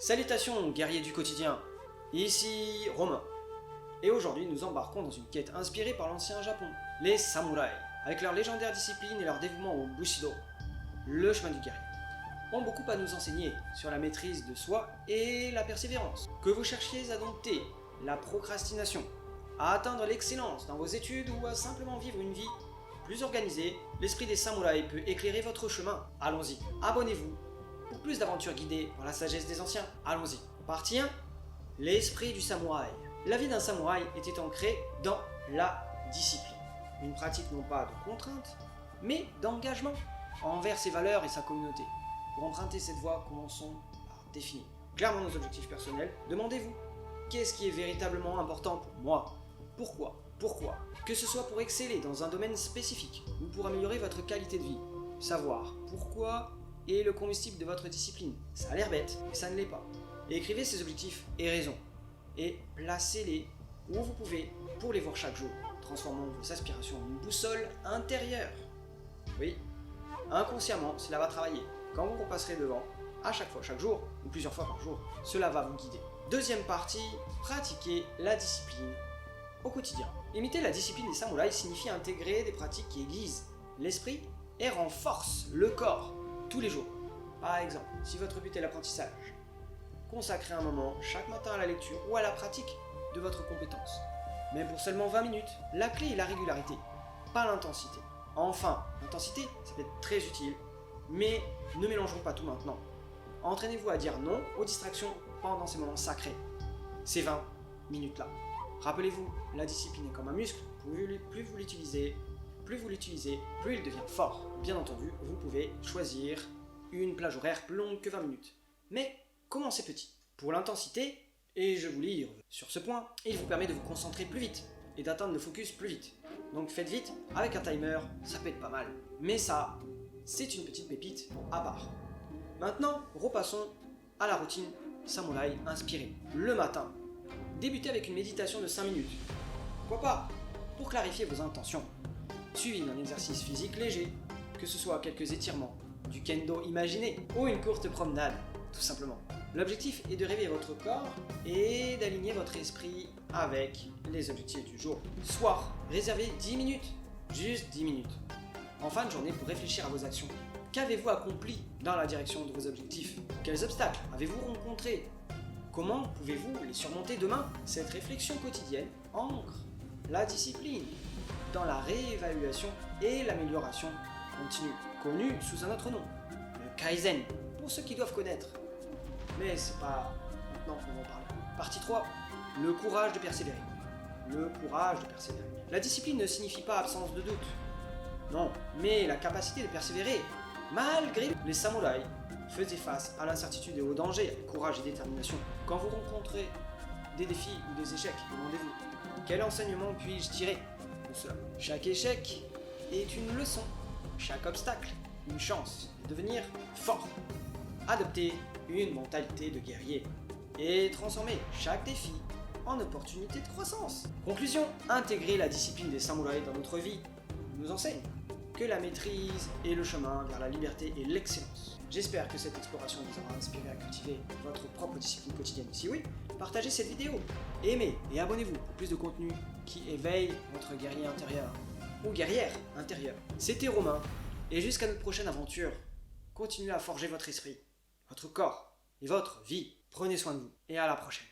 Salutations guerriers du quotidien, ici Romain. Et aujourd'hui nous embarquons dans une quête inspirée par l'ancien Japon, les samouraïs, avec leur légendaire discipline et leur dévouement au Bushido, le chemin du guerrier, ont beaucoup à nous enseigner sur la maîtrise de soi et la persévérance. Que vous cherchiez à dompter la procrastination, à atteindre l'excellence dans vos études ou à simplement vivre une vie plus organisée, l'esprit des samouraïs peut éclairer votre chemin. Allons-y, abonnez-vous pour plus d'aventures guidées par la sagesse des anciens. Allons-y. Partie 1. L'esprit du samouraï. La vie d'un samouraï était ancrée dans la discipline. Une pratique non pas de contrainte, mais d'engagement envers ses valeurs et sa communauté. Pour emprunter cette voie, commençons par définir clairement nos objectifs personnels. Demandez-vous, qu'est-ce qui est véritablement important pour moi? Pourquoi? Que ce soit pour exceller dans un domaine spécifique ou pour améliorer votre qualité de vie. Savoir pourquoi est le combustible de votre discipline. Ça a l'air bête, mais ça ne l'est pas. Et écrivez ces objectifs et raisons. Et placez-les où vous pouvez pour les voir chaque jour, transformant vos aspirations en une boussole intérieure. Oui, inconsciemment, cela va travailler. Quand vous repasserez devant, à chaque fois, chaque jour, ou plusieurs fois par jour, cela va vous guider. Deuxième partie, pratiquer la discipline au quotidien. Imiter la discipline des samouraïs signifie intégrer des pratiques qui aiguisent l'esprit et renforcent le corps tous les jours. Par exemple, si votre but est l'apprentissage, consacrez un moment chaque matin à la lecture ou à la pratique de votre compétence. Même pour seulement 20 minutes, la clé est la régularité, pas l'intensité. Enfin, l'intensité, ça peut être très utile, mais ne mélangeons pas tout maintenant. Entraînez-vous à dire non aux distractions pendant ces moments sacrés. Ces 20 minutes-là. Rappelez-vous, la discipline est comme un muscle, plus vous l'utilisez, plus il devient fort. Bien entendu, vous pouvez choisir une plage horaire plus longue que 20 minutes. Mais commencez petit. Pour l'intensité, et je vous livre sur ce point, il vous permet de vous concentrer plus vite et d'atteindre le focus plus vite. Donc faites vite, avec un timer, ça peut être pas mal. Mais ça, c'est une petite pépite à part. Maintenant, repassons à la routine samouraï inspirée. Le matin, débutez avec une méditation de 5 minutes. Pourquoi pas? Pour clarifier vos intentions. Suivi d'un exercice physique léger, que ce soit quelques étirements, du kendo imaginé ou une courte promenade, tout simplement. L'objectif est de réveiller votre corps et d'aligner votre esprit avec les objectifs du jour. Soir, réservez 10 minutes, juste 10 minutes, en fin de journée pour réfléchir à vos actions. Qu'avez-vous accompli dans la direction de vos objectifs? Quels obstacles avez-vous rencontrés? Comment pouvez-vous les surmonter demain? Cette réflexion quotidienne ancre la discipline dans la réévaluation et l'amélioration continue, connue sous un autre nom, le Kaizen, pour ceux qui doivent connaître. Mais c'est pas maintenant qu'on va en parler. Partie 3, le courage de persévérer. Le courage de persévérer. La discipline ne signifie pas absence de doute. Non, mais la capacité de persévérer, malgré les samouraïs, faisaient face à l'incertitude et au danger avec courage et détermination. Quand vous rencontrez des défis ou des échecs, demandez-vous, quel enseignement puis-je tirer de cela? Chaque échec est une leçon, chaque obstacle, une chance de devenir fort. Adoptez une mentalité de guerrier et transformez chaque défi en opportunité de croissance. Conclusion, intégrer la discipline des samouraïs dans notre vie nous enseigne que la maîtrise est le chemin vers la liberté et l'excellence. J'espère que cette exploration vous aura inspiré à cultiver votre propre discipline quotidienne. Si oui, partagez cette vidéo, aimez et abonnez-vous pour plus de contenu qui éveille votre guerrier intérieur ou guerrière intérieure. C'était Romain, et jusqu'à notre prochaine aventure, continuez à forger votre esprit, votre corps et votre vie. Prenez soin de vous, et à la prochaine.